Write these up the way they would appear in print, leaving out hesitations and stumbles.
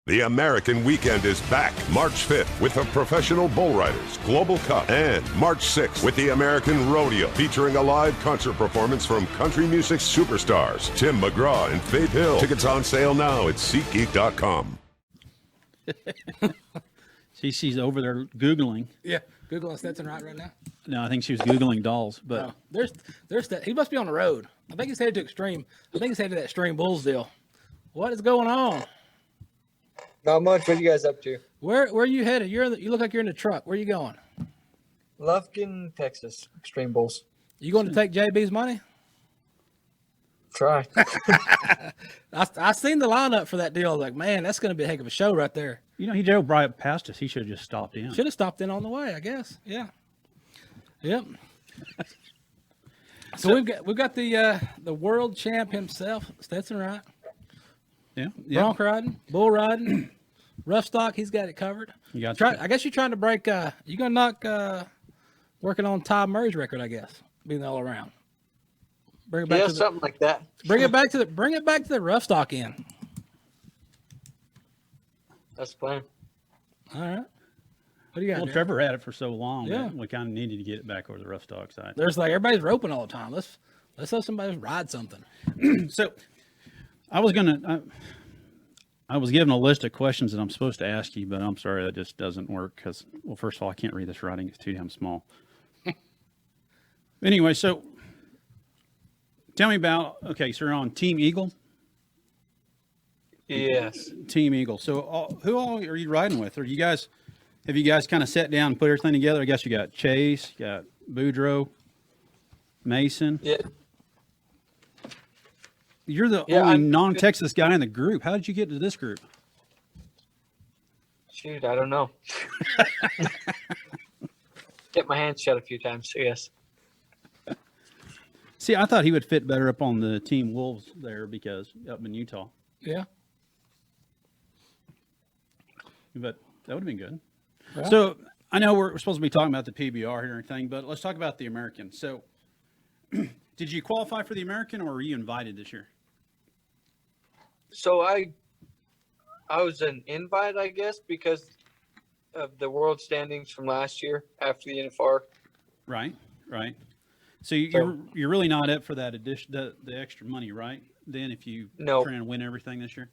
The American Weekend is back March 5th with the Professional Bull Riders Global Cup and March 6th with the American Rodeo, featuring a live concert performance from country music superstars Tim McGraw and Faith Hill. Tickets on sale now at SeatGeek.com. She's over there Googling. Yeah, Googling Stetson right now. No, I think she was Googling dolls. But there's that. He must be on the road. I think he's headed to Extreme. I think he's headed to that Extreme Bulls deal. What is going on? Not much. What are you guys up to? Where are you headed? You look like you're in the truck. Where are you going? Lufkin, Texas. Extreme Bulls. You going to take JB's money? Try. I seen the lineup for that deal. I was like, man, that's going to be a heck of a show right there. You know, he drove right past us. He should have just stopped in. Should have stopped in on the way, I guess. Yeah. Yep. So we've got the world champ himself, Stetson Wright. Yeah. Bronc riding, bull riding, rough stock. He's got it covered. I guess you're trying to break. You're gonna knock. Working on Todd Murray's record, I guess, being all around. Bring it back to something like that. Bring it back to the rough stock end. That's the plan. All right. What do you got? Well, Trevor had it for so long. Yeah. That we kind of needed to get it back over the rough stock side. There's like everybody's roping all the time. Let's have somebody ride something. So, I was given a list of questions that I'm supposed to ask you, but I'm sorry that just doesn't work because, well, first of all, I can't read this writing; it's too damn small. Anyway, so tell me about. Okay, so you're on Team Eagle. Yes. Team Eagle. So, who all are you riding with? Have you guys kind of sat down and put everything together? I guess you got Chase, you got Boudreaux, Mason. Yeah. You're the only non-Texas guy in the group. How did you get to this group? Shoot, I don't know. Get my hands shut a few times, yes. See, I thought he would fit better up on the Team Wolves there because up in Utah. Yeah. But that would have been good. Yeah. So I know we're supposed to be talking about the PBR here and everything, but let's talk about the American. So did you qualify for the American or were you invited this year? So I was an invite, I guess, because of the world standings from last year after the NFR. Right. So you're really not up for that addition, the extra money, right? Then if you try and win everything this year.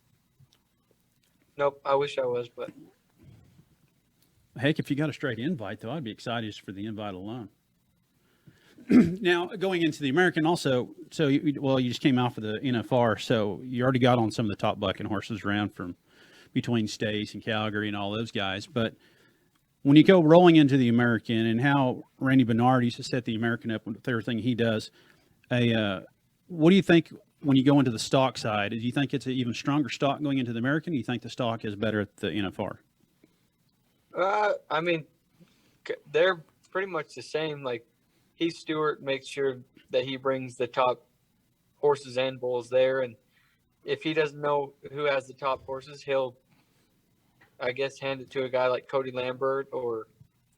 Nope, I wish I was, but heck, if you got a straight invite, though, I'd be excited just for the invite alone. Now, going into the American also, so, you just came out for the NFR, so you already got on some of the top bucking horses around from between Stace and Calgary and all those guys. But when you go rolling into the American and how Randy Bernard used to set the American up with everything he does, what do you think when you go into the stock side? Do you think it's an even stronger stock going into the American? Or do you think the stock is better at the NFR? I mean, they're pretty much the same. Like, Stewart makes sure that he brings the top horses and bulls there. And if he doesn't know who has the top horses, he'll, I guess, hand it to a guy like Cody Lambert or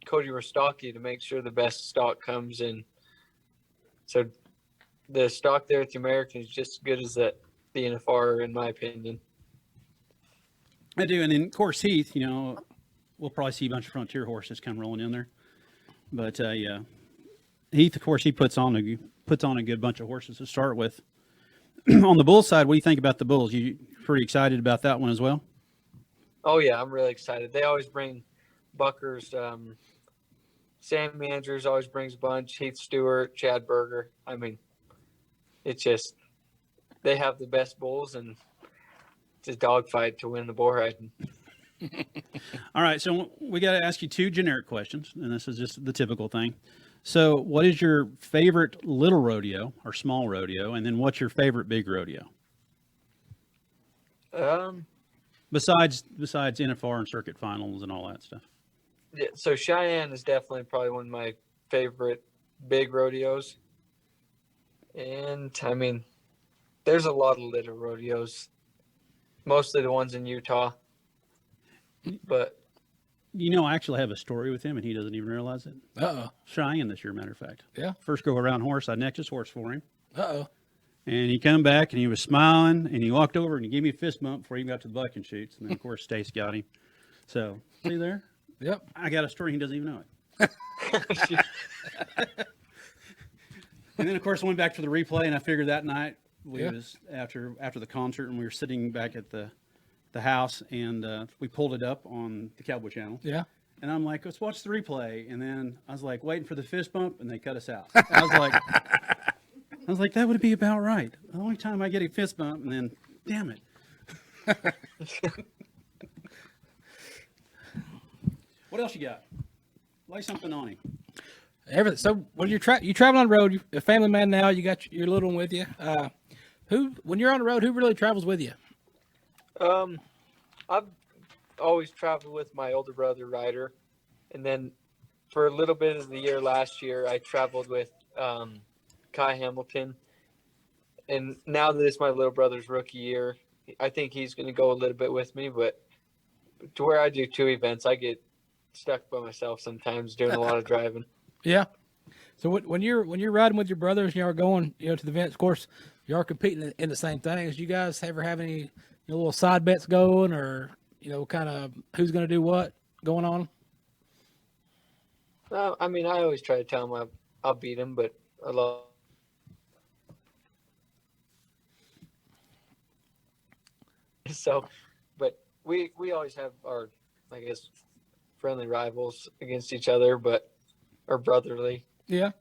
Cody Rostocki to make sure the best stock comes in. So the stock there at the American is just as good as the NFR, in my opinion. I do. And then, of course, Heath, we'll probably see a bunch of Frontier horses come rolling in there. But, Heath, of course, he puts on a good bunch of horses to start with. On the bull side, what do you think about the bulls? You pretty excited about that one as well? Oh yeah, I'm really excited. They always bring buckers. Sammy Andrews always brings a bunch. Heath Stewart, Chad Berger. I mean, it's just they have the best bulls, and it's a dogfight to win the bull riding. All right, so we got to ask you two generic questions, and this is just the typical thing. So what is your favorite little rodeo or small rodeo? And then what's your favorite big rodeo? Besides NFR and circuit finals and all that stuff. Yeah, so Cheyenne is definitely probably one of my favorite big rodeos. And, I mean, there's a lot of little rodeos, mostly the ones in Utah. But I actually have a story with him, and he doesn't even realize it. Uh-oh. Cheyenne this year, matter of fact. Yeah. First go-around horse, I necked his horse for him. Uh-oh. And he come back and he was smiling and he walked over and he gave me a fist bump before he got to the bucking chutes. And then of course Stace got him. So see there? Yep. I got a story, he doesn't even know it. And then of course I went back for the replay and I figured that night was after the concert and we were sitting back at the house and we pulled it up on the Cowboy Channel. Yeah. And I'm like, let's watch the replay. And then I was like, waiting for the fist bump, and they cut us out. I was like, that would be about right. The only time I get a fist bump, and then, damn it. What else you got? Lay something on him. Everything. So when you travel on the road, you're a family man now. You got your little one with you. When you're on the road, who really travels with you? I've always traveled with my older brother Ryder, and then for a little bit of the year last year I traveled with Kai Hamilton, and now that it's my little brother's rookie year, I think he's going to go a little bit with me, but to where I do 2 events, I get stuck by myself sometimes doing a lot of driving. Yeah. So when you're riding with your brothers and you are going to the events, of course you are competing in the same things. You guys ever have any little side bets going, or kind of who's going to do what going on? I mean, I always try to tell him I'll beat him, but a lot. So, but we always have our, I guess, friendly rivals against each other, but or brotherly. Yeah.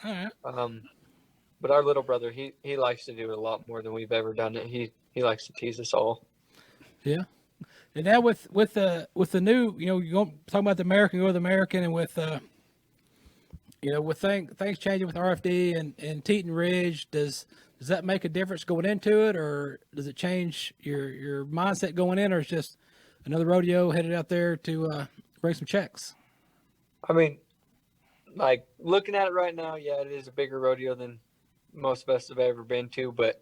All right. But our little brother, he likes to do it a lot more than we've ever done it. He likes to tease us all. Yeah. And now with the new, you go talking about the American, go to the American, and with with things changing with RFD and Teton Ridge, does that make a difference going into it, or does it change your mindset going in, or it's just another rodeo headed out there to bring some checks? I mean, like looking at it right now, yeah, it is a bigger rodeo than most of us have ever been to, but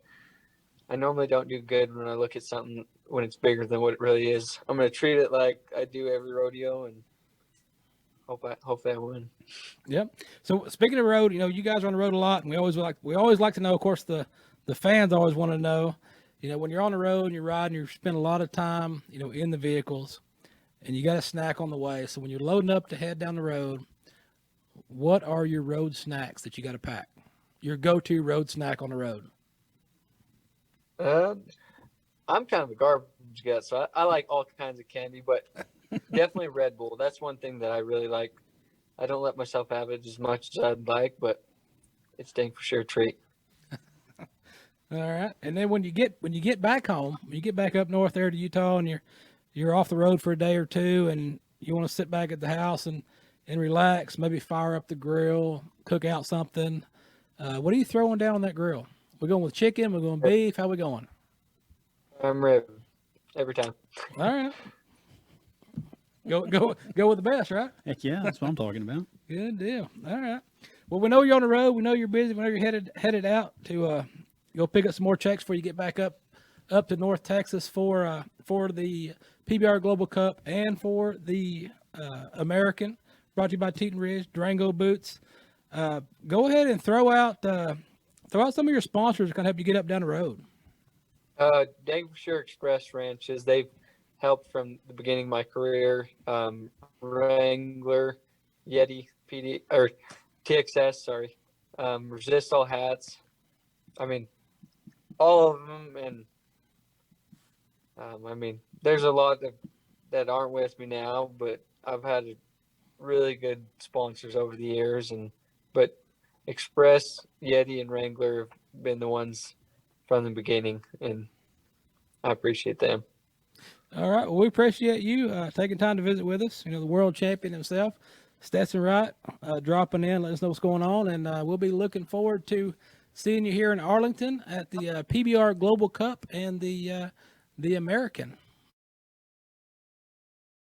I normally don't do good when I look at something when it's bigger than what it really is. I'm going to treat it like I do every rodeo and hope I win. Yep. So speaking of road, you guys are on the road a lot, and we always like to know, of course, the fans always want to know, when you're on the road and you're riding, you spend a lot of time, in the vehicles, and you got a snack on the way. So when you're loading up to head down the road, what are your road snacks that you got to pack? Your go-to road snack on the road? I'm kind of a garbage guy, so I like all kinds of candy, but definitely Red Bull. That's one thing that I really like. I don't let myself have it as much as I'd like, but it's dang for sure a treat. All right. And then when you get back home, when you get back up north there to Utah, and you're off the road for a day or two, and you want to sit back at the house and relax, maybe fire up the grill, cook out something. What are you throwing down on that grill? We're going with chicken. We're going beef. How we going? I'm rib every time. All right. Go with the best, right? Heck yeah, that's what I'm talking about. Good deal. All right. Well, we know you're on the road. We know you're busy. We know you're headed out to go pick up some more checks before you get back up to North Texas for the PBR Global Cup and for the American, brought to you by Teton Ridge, Durango Boots. Go ahead and throw out some of your sponsors that can help you get up down the road. Dang for sure Express Ranches. They've helped from the beginning of my career. Wrangler, Yeti, PD or TXS, sorry. Resist All Hats. I mean, all of them, and I mean, there's a lot that aren't with me now, but I've had really good sponsors over the years, but Express, Yeti, and Wrangler have been the ones from the beginning, and I appreciate them. All right. Well, we appreciate you taking time to visit with us. The world champion himself, Stetson Wright, dropping in, let us know what's going on, and we'll be looking forward to seeing you here in Arlington at the PBR Global Cup and the American.